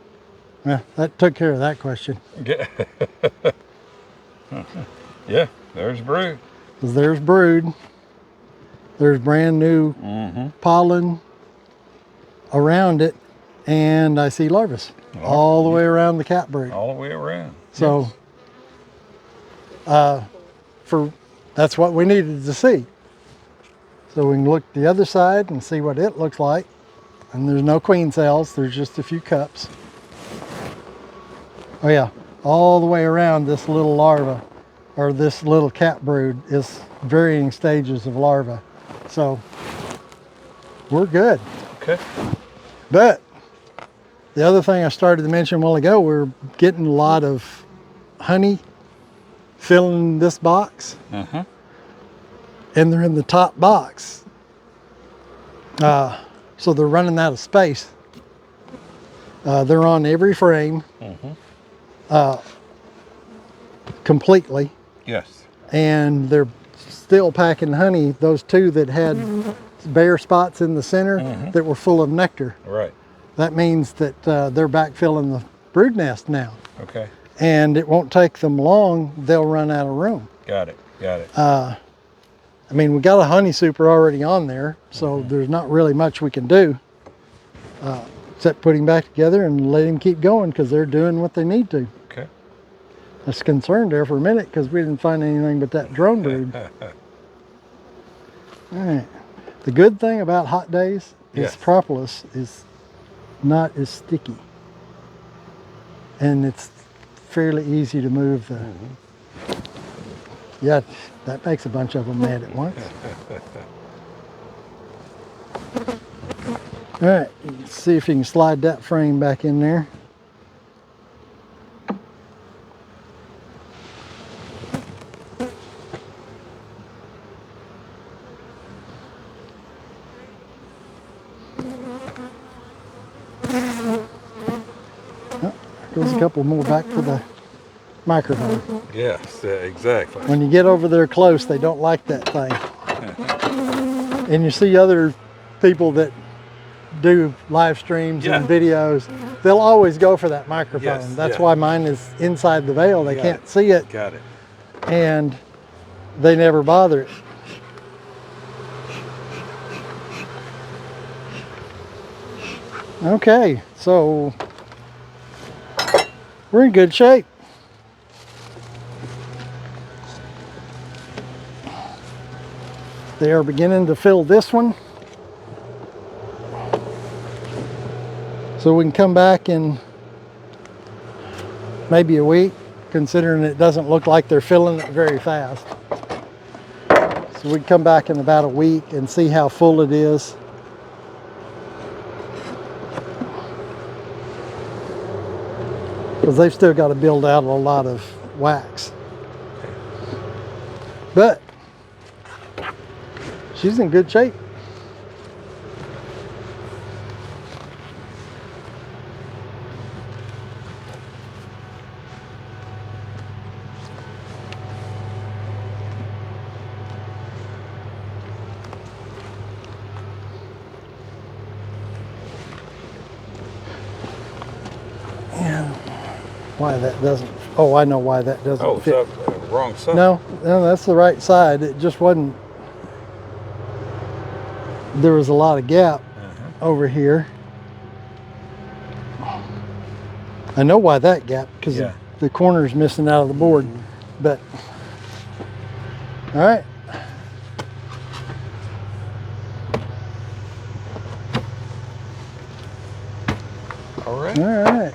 Well, that took care of that question.
Yeah. Yeah, there's brood.
'Cause there's brood. There's brand new pollen around it, and I see larvae all the way around the cat brood.
All the way around.
So, that's what we needed to see. So we can look the other side and see what it looks like. And there's no queen cells, there's just a few cups. Oh yeah, all the way around this little larva, or this little cat brood, is varying stages of larva. So we're good.
Okay.
But the other thing I started to mention a while ago, we're getting a lot of honey filling this box, and they're in the top box. So they're running out of space. They're on every frame completely,
Yes.
and they're still packing honey. Those two that had bare spots in the center that were full of nectar.
Right.
That means that they're backfilling the brood nest now.
Okay.
And it won't take them long, they'll run out of room.
Got it. Got it.
I mean, we got a honey super already on there, so there's not really much we can do except put him back together and let him keep going, because they're doing what they need to.
Okay.
I was concerned there for a minute because we didn't find anything but that drone brood. All right. The good thing about hot days is
Yes.
propolis is not as sticky, and it's fairly easy to move the. Yeah, that makes a bunch of them mad at once. All right, let's see if you can slide that frame back in there. Oh, goes a couple more back to the microphone.
Yes, exactly.
When you get over there close, they don't like that thing. And you see other people that do live streams and videos, they'll always go for that microphone.
Yes,
That's why mine is inside the veil. They can't see it,
Got it.
and they never bother it. Okay, so we're in good shape. They are beginning to fill this one. So we can come back in maybe a week, considering it doesn't look like they're filling it very fast. So we can come back in about a week and see how full it is. Because they've still got to build out a lot of wax. But she's in good shape. Why that doesn't, oh, I know why that doesn't
Oh,
fit.
so wrong side.
No, that's the right side. It just wasn't, there was a lot of gap over here. I know why that gap, because the corner's missing out of the board. But, all right.
All right.
All right.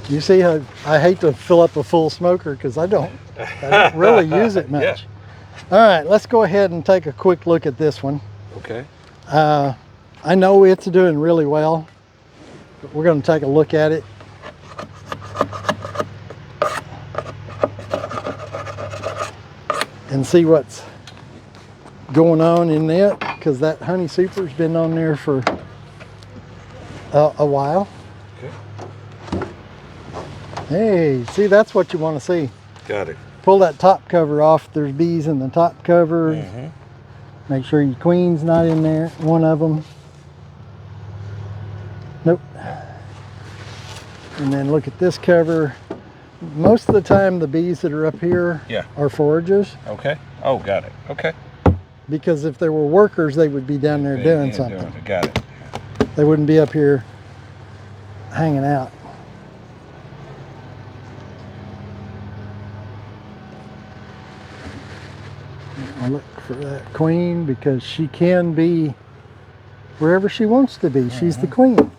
You see how I hate to fill up a full smoker because I don't really use it much.
Yeah.
All right, let's go ahead and take a quick look at this one.
Okay.
I know it's doing really well, but we're going to take a look at it. And see what's going on in it, because that honey super's been on there for a while.
Okay.
Hey, see, that's what you want to see.
Got it.
Pull that top cover off. There's bees in the top cover. Make sure your queen's not in there, one of them. Nope. And then look at this cover. Most of the time the bees that are up here are foragers.
Okay. Oh, got it. Okay.
Because if they were workers, they would be down there doing something.
Got it.
They wouldn't be up here hanging out. I look for that queen because she can be wherever she wants to be. She's the queen.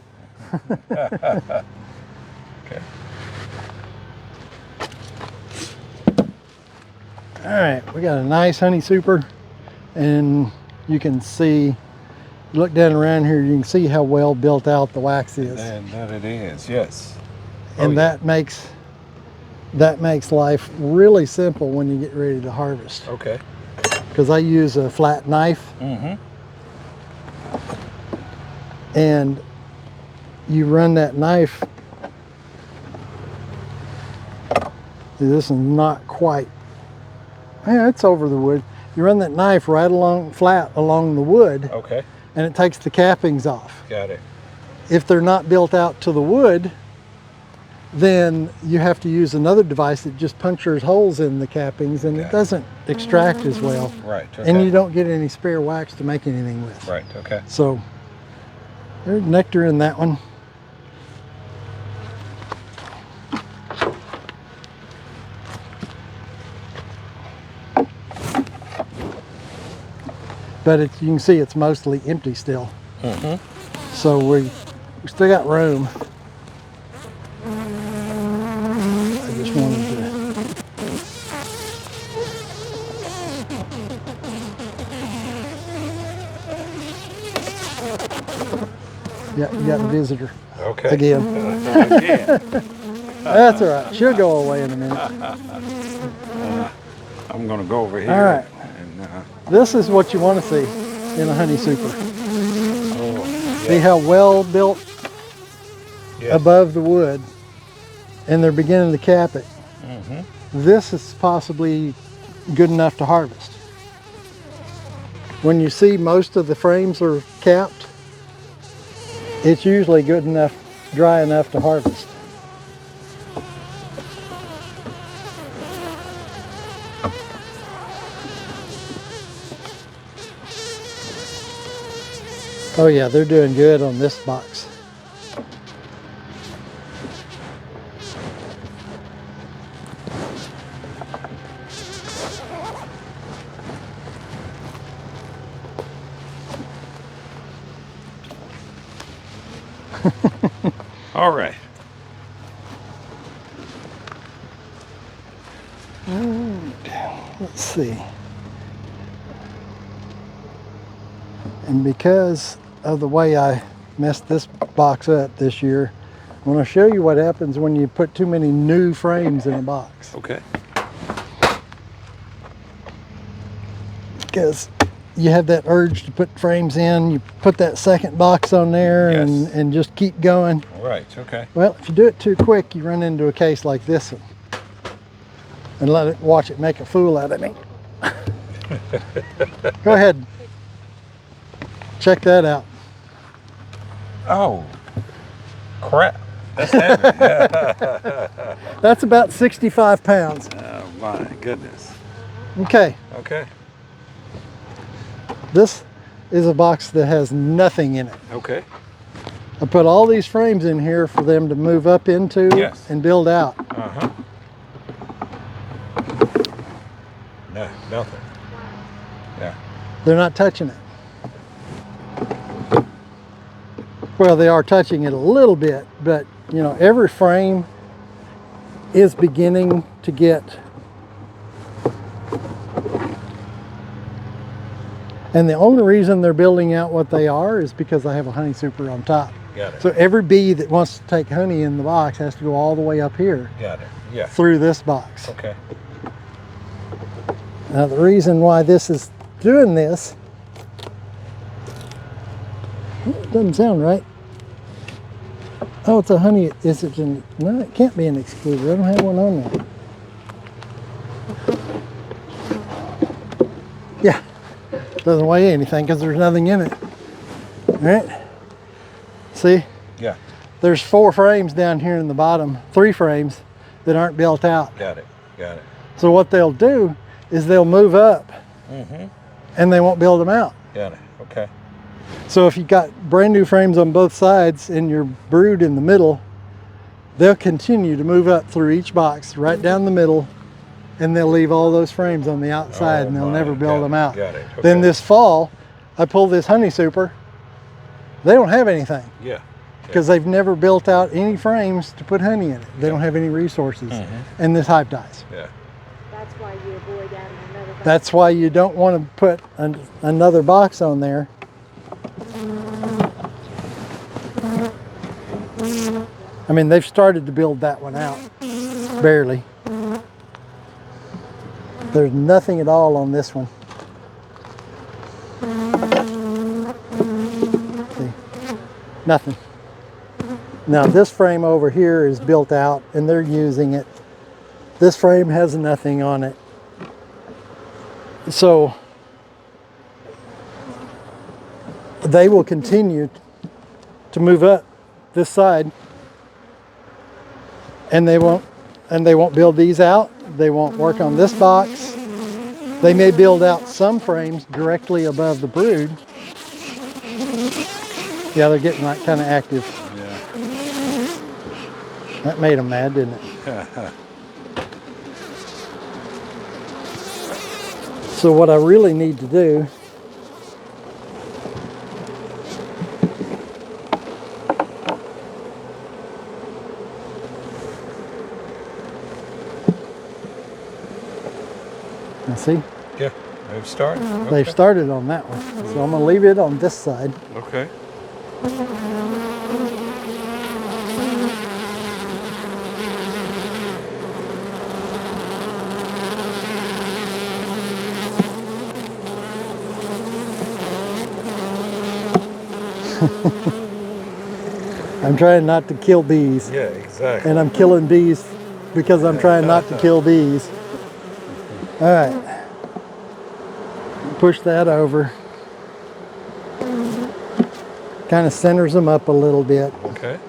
Okay.
All right, we got a nice honey super, and you can see, look down around here, you can see how well built out the wax is.
And that it is, yes.
And that makes life really simple when you get ready to harvest.
Okay.
Because I use a flat knife, and you run that knife. This is not quite. Yeah, it's over the wood. You run that knife right along, flat along the wood,
Okay.
and it takes the cappings off.
Got it.
If they're not built out to the wood, then you have to use another device that just punctures holes in the cappings, and it doesn't extract as well.
Right. Okay.
And you don't get any spare wax to make anything with.
Right. Okay.
So there's nectar in that one. But you can see it's mostly empty still. So we still got room. I just wanted to. Yeah, you got a visitor.
Okay.
Again. That's all right. She'll go away in a minute.
I'm going to go over here.
All right.
And,
This is what you want to see in a honey super.
oh,
See how well built above the wood, and they're beginning to cap it. This is possibly good enough to harvest. When you see most of the frames are capped, it's usually good enough, dry enough to harvest. Oh yeah, they're doing good on this box.
All right.
Let's see. And because of the way I messed this box up this year, I want to show you what happens when you put too many new frames in a box.
Okay.
Because you have that urge to put frames in, you put that second box on there
Yes.
and just keep going.
Right. Okay.
Well, if you do it too quick, you run into a case like this one. And watch it make a fool out of me. Go ahead. Check that out.
Oh, crap. That's heavy.
That's about 65 pounds.
Oh my goodness.
Okay,
Okay.
this is a box that has nothing in it.
Okay.
I put all these frames in here for them to move up into
Yes.
and build out.
Uh-huh. No, nothing. Yeah.
They're not touching it. Well, they are touching it a little bit, but you know, every frame is beginning to get, and the only reason they're building out what they are is because I have a honey super on top.
Got it.
So every bee that wants to take honey in the box has to go all the way up here
Got it. Yeah.
through this box.
Okay.
Now the reason why this is doing this, it doesn't sound right. Oh, it's a honey, is it in, no, it can't be an excluder. I don't have one on there. Yeah, doesn't weigh anything because there's nothing in it. All right, see?
Yeah.
There's 4 frames down here in the bottom, 3 frames that aren't built out.
Got it. Got it.
So what they'll do is they'll move up
Mm-hmm.
and they won't build them out.
Got it. Okay.
So if you've got brand new frames on both sides and your brood in the middle, they'll continue to move up through each box right down the middle, and they'll leave all those frames on the outside and they'll
my.
never build
Got
them
it.
out.
Got it. Okay.
Then this fall, I pulled this honey super. They don't have anything
Yeah.
because they've never built out any frames to put honey in it. They don't have any resources. And this hive dies.
Yeah.
That's why you avoid adding another box.
That's why you don't want to put another box on there. I mean, they've started to build that one out, barely. There's nothing at all on this one. See? Nothing. Now this frame over here is built out and they're using it. This frame has nothing on it. So they will continue to move up this side, and they won't build these out. They won't work on this box. They may build out some frames directly above the brood. Yeah, they're getting like kind of active.
Yeah.
That made them mad, didn't it? So what I really need to do now see,
Yeah. They've started.
they've
Okay.
started on that one. So I'm gonna leave it on this side.
Okay.
I'm trying not to kill bees.
Yeah, exactly.
And I'm killing bees because I'm trying not to kill bees. All right. Push that over. Kind of centers them up a little bit.
Okay.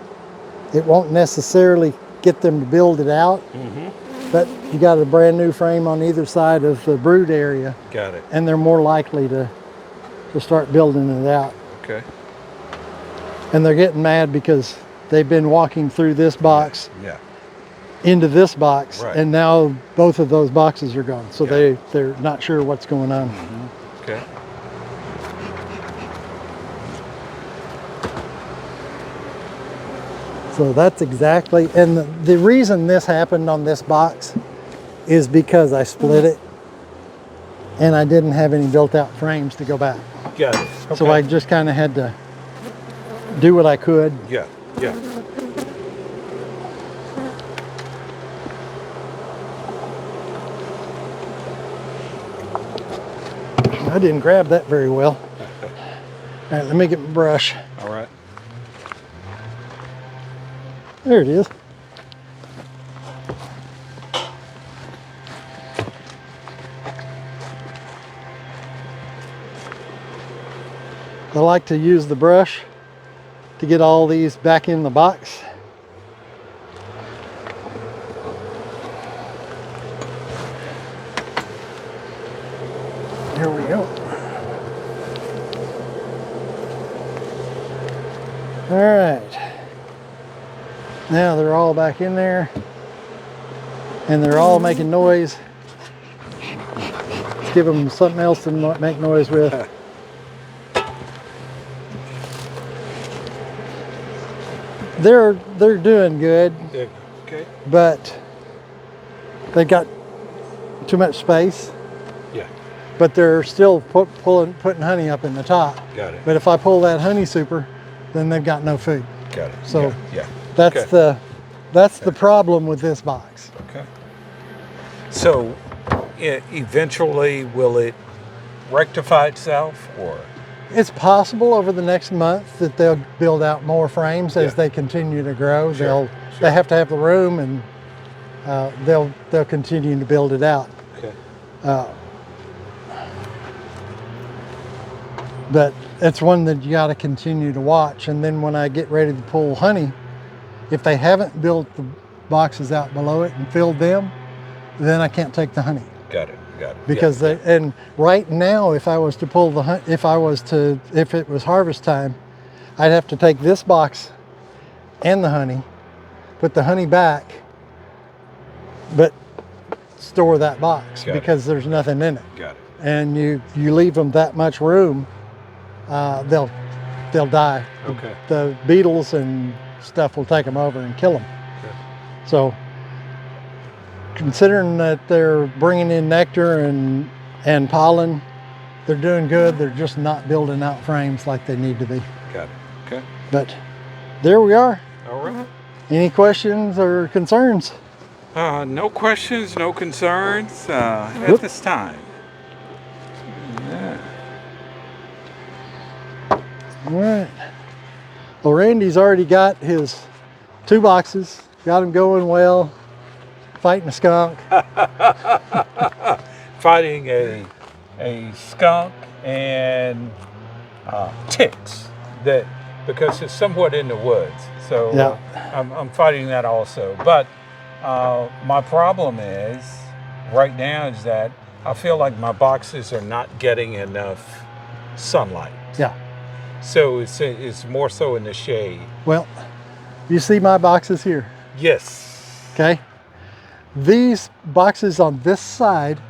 It won't necessarily get them to build it out, but you got a brand new frame on either side of the brood area,
Got it.
and they're more likely to start building it out.
Okay.
And they're getting mad because they've been walking through this box
Yeah.
into this box,
Right.
and now both of those boxes are gone. So
Yeah.
they're not sure what's going on.
Okay.
So that's exactly, and the reason this happened on this box is because I split it and I didn't have any built out frames to go back.
Got it. Okay.
So I just kind of had to do what I could.
Yeah, yeah.
I didn't grab that very well. All right, let me get my brush.
All right.
There it is. I like to use the brush to get all these back in the box. Here we go. All right. Now they're all back in there and they're all making noise. Let's give them something else to make noise with. They're doing good,
Yeah. Okay.
but they got too much space.
Yeah.
But they're still putting honey up in the top.
Got it.
But if I pull that honey super, then they've got no food.
Got it.
So
yeah. Yeah.
that's
Okay.
the problem with this box.
Okay. So, eventually, will it rectify itself, or?
It's possible over the next month that they'll build out more frames as
Yeah.
they continue to grow.
Sure,
They have to have the room, and they'll continue to build it out.
Okay.
But it's one that you got to continue to watch. And then when I get ready to pull honey, if they haven't built the boxes out below it and filled them, then I can't take the honey.
Got it. Got it.
Because
yeah.
and right now, if I was to pull the honey, if it was harvest time, I'd have to take this box and the honey, put the honey back, but store that box
Got it.
because there's nothing in it.
Got it.
And you leave them that much room, they'll die.
Okay.
The beetles and stuff will take them over and kill them.
Okay.
So, considering that they're bringing in nectar and pollen, they're doing good. They're just not building out frames like they need to be.
Got it. Okay.
But there we are.
All right.
Any questions or concerns?
No questions, no concerns at
Whoop.
this time. Yeah.
All right. Well, Randy's already got his 2 boxes. Got them going well. Fighting a skunk.
Fighting a skunk and ticks because it's somewhat in the woods. So
Yeah.
I'm fighting that also. But my problem is right now is that I feel like my boxes are not getting enough sunlight.
Yeah.
So it's more so in the shade.
Well, you see my boxes here,
Yes.
okay? These boxes on this side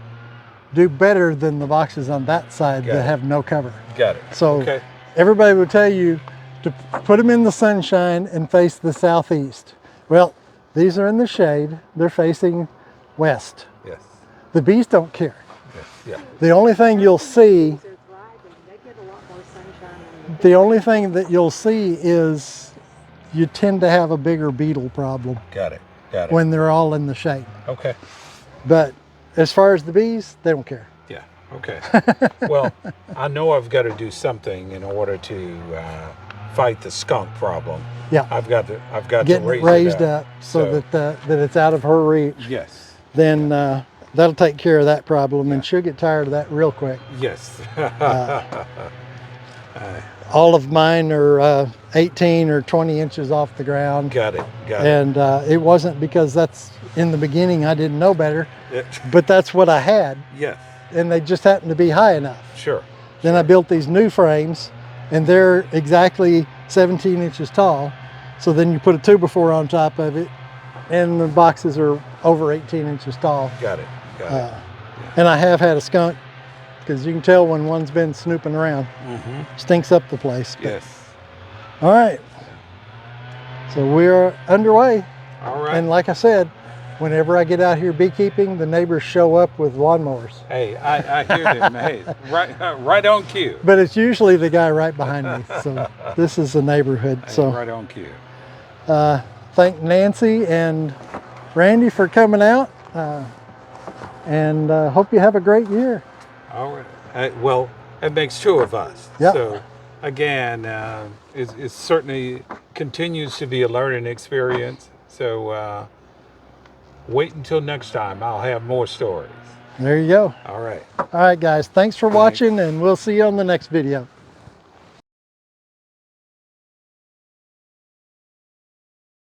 do better than the boxes on that side
Got
that
it.
have no cover.
Got it.
So
Okay.
everybody would tell you to put them in the sunshine and face the southeast. Well, these are in the shade. They're facing west.
Yes.
The bees don't care.
Yes. Yeah.
The only thing you'll see,
They're thriving. They get a lot more sunshine than
the only thing that you'll see is you tend to have a bigger beetle problem
Got it. Got it.
when they're all in the shade.
Okay.
But as far as the bees, they don't care.
Yeah. Okay. Well, I know I've got to do something in order to fight the skunk problem.
Yeah.
I've got to
Getting
raise
it raised
it
up so that it's out of her reach.
Yes.
Then that'll take care of that problem, and she'll get tired of that real quick.
Yes.
All of mine are 18 or 20 inches off the ground.
Got it. Got
And it wasn't because that's in the beginning I didn't know better,
it.
but that's what I had,
Yes.
and they just happened to be high enough.
Sure.
Then I built these new frames, and they're exactly 17 inches tall. So then you put a 2x4 on top of it, and the boxes are over 18 inches tall.
Got it. Got it.
And I have had a skunk, because you can tell when one's been snooping around.
Mm-hmm.
Stinks up the place. But,
Yes.
all right. So we're underway.
All right.
And like I said, whenever I get out here beekeeping, the neighbors show up with lawnmowers.
Hey, I hear them. Hey, right on cue.
But it's usually the guy right behind me. So this is the neighborhood.
Hey,
So
right on cue.
thank Nancy and Randy for coming out. And hope you have a great year.
All right. Well, that makes two of us.
Yep.
So, again, it certainly continues to be a learning experience. So, wait until next time. I'll have more stories.
There you go.
All right.
All right, guys. Thanks for watching, and we'll see you on the next video.